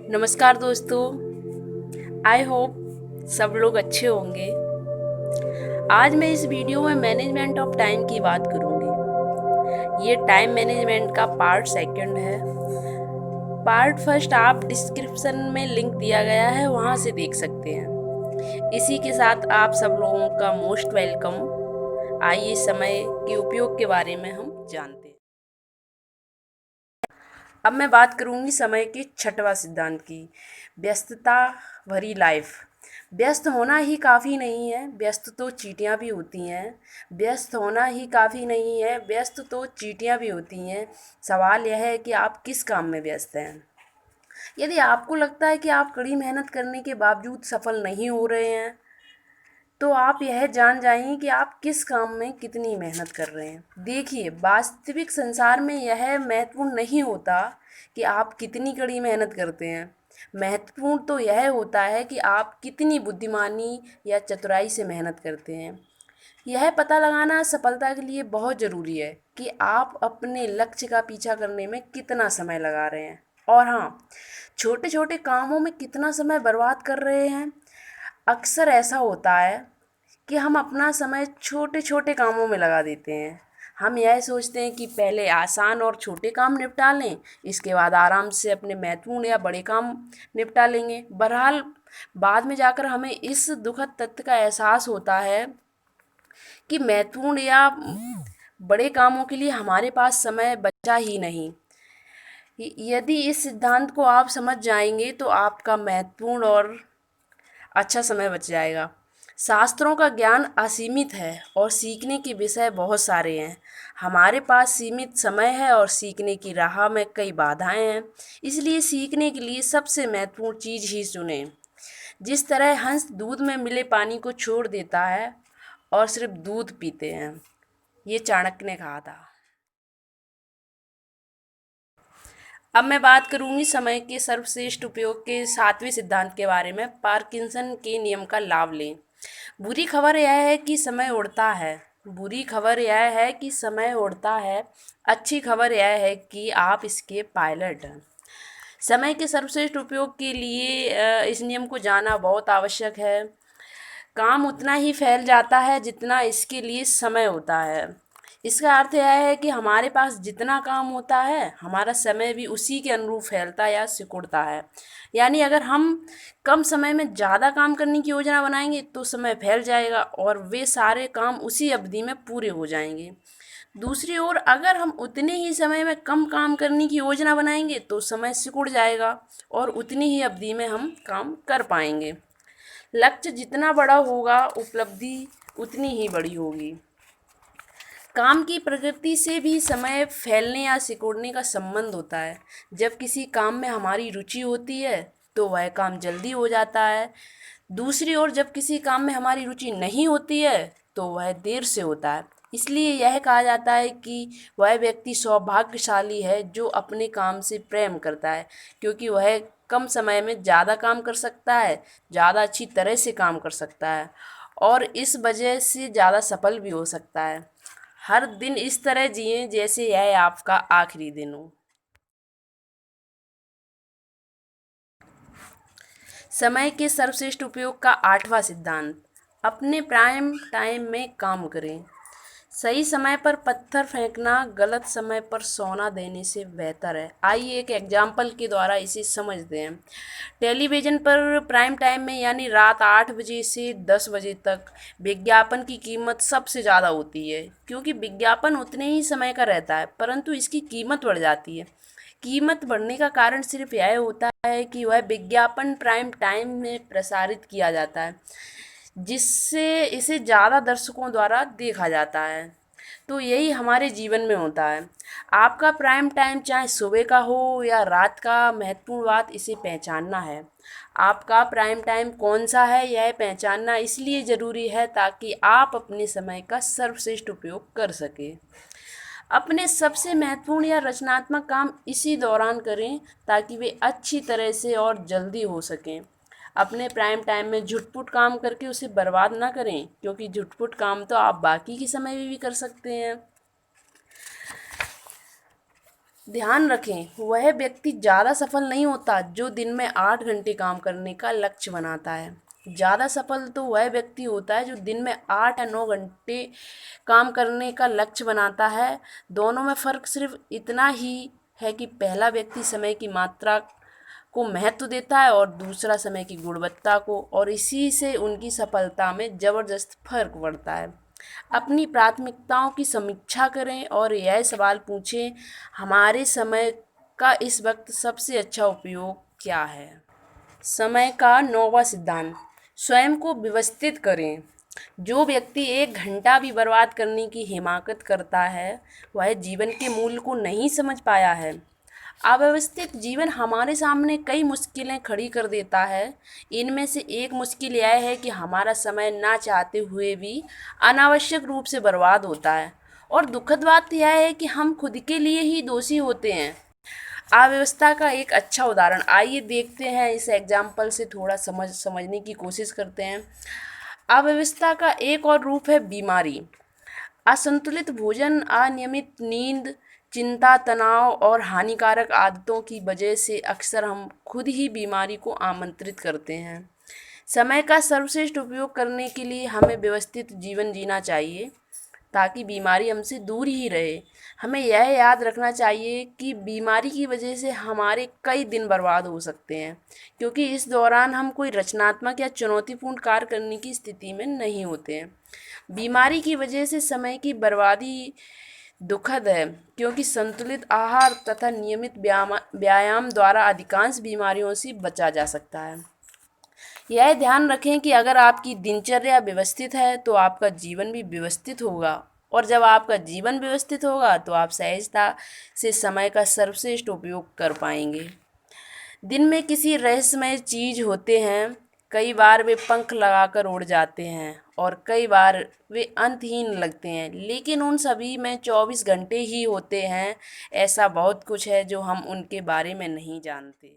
नमस्कार दोस्तों। I hope सब लोग अच्छे होंगे। आज मैं इस वीडियो में मैनेजमेंट ऑफ टाइम की बात करूंगी। ये टाइम मैनेजमेंट का पार्ट सेकंड है। पार्ट फर्स्ट आप डिस्क्रिप्शन में लिंक दिया गया है, वहाँ से देख सकते हैं। इसी के साथ आप सब लोगों का मोस्ट वेलकम। आइए समय के उपयोग के बारे में हम जानते हैं। अब मैं बात करूंगी समय के छठवां सिद्धांत की, व्यस्तता भरी लाइफ। व्यस्त होना ही काफ़ी नहीं है, व्यस्त तो चींटियाँ भी होती हैं। व्यस्त होना ही काफ़ी नहीं है, व्यस्त तो चींटियाँ भी होती हैं। सवाल यह है कि आप किस काम में व्यस्त हैं। यदि आपको लगता है कि आप कड़ी मेहनत करने के बावजूद सफल नहीं हो रहे हैं, तो आप यह जान जाइए कि आप किस काम में कितनी मेहनत कर रहे हैं। देखिए, वास्तविक संसार में यह महत्वपूर्ण नहीं होता कि आप कितनी कड़ी मेहनत करते हैं। महत्वपूर्ण तो यह होता है कि आप कितनी बुद्धिमानी या चतुराई से मेहनत करते हैं। यह पता लगाना सफलता के लिए बहुत ज़रूरी है कि आप अपने लक्ष्य का पीछा करने में कितना समय लगा रहे हैं, और हाँ, छोटे छोटे कामों में कितना समय बर्बाद कर रहे हैं। अक्सर ऐसा होता है कि हम अपना समय छोटे छोटे कामों में लगा देते हैं। हम यह सोचते हैं कि पहले आसान और छोटे काम निपटा लें, इसके बाद आराम से अपने महत्वपूर्ण या बड़े काम निपटा लेंगे। बहरहाल बाद में जाकर हमें इस दुखद तथ्य का एहसास होता है कि महत्वपूर्ण या बड़े कामों के लिए हमारे पास समय बचा ही नहीं। यदि इस सिद्धांत को आप समझ जाएंगे तो आपका महत्वपूर्ण और अच्छा समय बच जाएगा। शास्त्रों का ज्ञान असीमित है और सीखने के विषय बहुत सारे हैं। हमारे पास सीमित समय है और सीखने की राह में कई बाधाएं हैं। इसलिए सीखने के लिए सबसे महत्वपूर्ण चीज़ ही चुनें। जिस तरह हंस दूध में मिले पानी को छोड़ देता है और सिर्फ दूध पीते हैं, ये चाणक्य ने कहा था। अब मैं बात करूंगी समय के सर्वश्रेष्ठ उपयोग के सातवें सिद्धांत के बारे में, पार्किंसन के नियम का लाभ लें। बुरी खबर यह है कि समय उड़ता है। बुरी खबर यह है कि समय उड़ता है। अच्छी खबर यह है कि आप इसके पायलट हैं। समय के सर्वश्रेष्ठ उपयोग के लिए इस नियम को जानना बहुत आवश्यक है। काम उतना ही फैल जाता है जितना इसके लिए समय होता है। इसका अर्थ यह है कि हमारे पास जितना काम होता है, हमारा समय भी उसी के अनुरूप फैलता या सिकुड़ता है। यानी अगर हम कम समय में ज़्यादा काम करने की योजना बनाएंगे तो समय फैल जाएगा और वे सारे काम उसी अवधि में पूरे हो जाएंगे। दूसरी ओर अगर हम उतने ही समय में कम काम करने की योजना बनाएंगे तो समय सिकुड़ जाएगा और उतनी ही अवधि में हम काम कर पाएंगे। लक्ष्य जितना बड़ा होगा, उपलब्धि उतनी ही बड़ी होगी। काम की प्रकृति से भी समय फैलने या सिकुड़ने का संबंध होता है। जब किसी काम में हमारी रुचि होती है तो वह काम जल्दी हो जाता है। दूसरी ओर जब किसी काम में हमारी रुचि नहीं होती है तो वह देर से होता है। इसलिए यह कहा जाता है कि वह व्यक्ति सौभाग्यशाली है जो अपने काम से प्रेम करता है, क्योंकि वह कम समय में ज़्यादा काम कर सकता है, ज़्यादा अच्छी तरह से काम कर सकता है और इस वजह से ज़्यादा सफल भी हो सकता है। हर दिन इस तरह जिए जैसे यह आपका आखिरी दिन हो। समय के सर्वश्रेष्ठ उपयोग का आठवां सिद्धांत, अपने प्राइम टाइम में काम करें। सही समय पर पत्थर फेंकना गलत समय पर सोना देने से बेहतर है। आइए एक एग्जाम्पल के द्वारा इसे समझते हैं। टेलीविज़न पर प्राइम टाइम में यानी रात 8 बजे से 10 बजे तक विज्ञापन की कीमत सबसे ज़्यादा होती है, क्योंकि विज्ञापन उतने ही समय का रहता है परंतु इसकी कीमत बढ़ जाती है। कीमत बढ़ने का कारण सिर्फ यह होता है कि वह विज्ञापन प्राइम टाइम में प्रसारित किया जाता है, जिससे इसे ज़्यादा दर्शकों द्वारा देखा जाता है। तो यही हमारे जीवन में होता है। आपका प्राइम टाइम चाहे सुबह का हो या रात का, महत्वपूर्ण बात इसे पहचानना है। आपका प्राइम टाइम कौन सा है, यह पहचानना इसलिए ज़रूरी है ताकि आप अपने समय का सर्वश्रेष्ठ उपयोग कर सकें। अपने सबसे महत्वपूर्ण या रचनात्मक काम इसी दौरान करें ताकि वे अच्छी तरह से और जल्दी हो सकें। अपने प्राइम टाइम में झुटपुट काम करके उसे बर्बाद ना करें, क्योंकि झुटपुट काम तो आप बाकी के समय में भी कर सकते हैं। ध्यान रखें, वह व्यक्ति ज़्यादा सफल नहीं होता जो दिन में 8 घंटे काम करने का लक्ष्य बनाता है। ज़्यादा सफल तो वह व्यक्ति होता है जो दिन में 8 या 9 घंटे काम करने का लक्ष्य बनाता है। दोनों में फ़र्क सिर्फ इतना ही है कि पहला व्यक्ति समय की मात्रा को महत्व देता है और दूसरा समय की गुणवत्ता को, और इसी से उनकी सफलता में ज़बरदस्त फर्क पड़ता है। अपनी प्राथमिकताओं की समीक्षा करें और यह सवाल पूछें, हमारे समय का इस वक्त सबसे अच्छा उपयोग क्या है। समय का 9वां सिद्धांत, स्वयं को व्यवस्थित करें। जो व्यक्ति 1 घंटा भी बर्बाद करने की हिमाकत करता है वह जीवन के मूल्य को नहीं समझ पाया है। अव्यवस्थित जीवन हमारे सामने कई मुश्किलें खड़ी कर देता है। इनमें से एक मुश्किल यह है कि हमारा समय ना चाहते हुए भी अनावश्यक रूप से बर्बाद होता है, और दुखद बात यह है कि हम खुद के लिए ही दोषी होते हैं। अव्यवस्था का एक अच्छा उदाहरण आइए देखते हैं, इस एग्जाम्पल से थोड़ा समझने की कोशिश करते हैं। अव्यवस्था का एक और रूप है बीमारी। असंतुलित भोजन, अनियमित नींद, चिंता, तनाव और हानिकारक आदतों की वजह से अक्सर हम खुद ही बीमारी को आमंत्रित करते हैं। समय का सर्वश्रेष्ठ उपयोग करने के लिए हमें व्यवस्थित जीवन जीना चाहिए ताकि बीमारी हमसे दूर ही रहे। हमें यह याद रखना चाहिए कि बीमारी की वजह से हमारे कई दिन बर्बाद हो सकते हैं, क्योंकि इस दौरान हम कोई रचनात्मक या चुनौतीपूर्ण कार्य करने की स्थिति में नहीं होते हैं। बीमारी की वजह से समय की बर्बादी दुखद है, क्योंकि संतुलित आहार तथा नियमित व्यायाम द्वारा अधिकांश बीमारियों से बचा जा सकता है। यह ध्यान रखें कि अगर आपकी दिनचर्या व्यवस्थित है तो आपका जीवन भी व्यवस्थित होगा, और जब आपका जीवन व्यवस्थित होगा तो आप सहजता से समय का सर्वश्रेष्ठ उपयोग कर पाएंगे। दिन में किसी रहस्यमय चीज़ होते हैं, कई बार वे पंख लगाकर उड़ जाते हैं और कई बार वे अंतहीन लगते हैं, लेकिन उन सभी में 24 घंटे ही होते हैं। ऐसा बहुत कुछ है जो हम उनके बारे में नहीं जानते।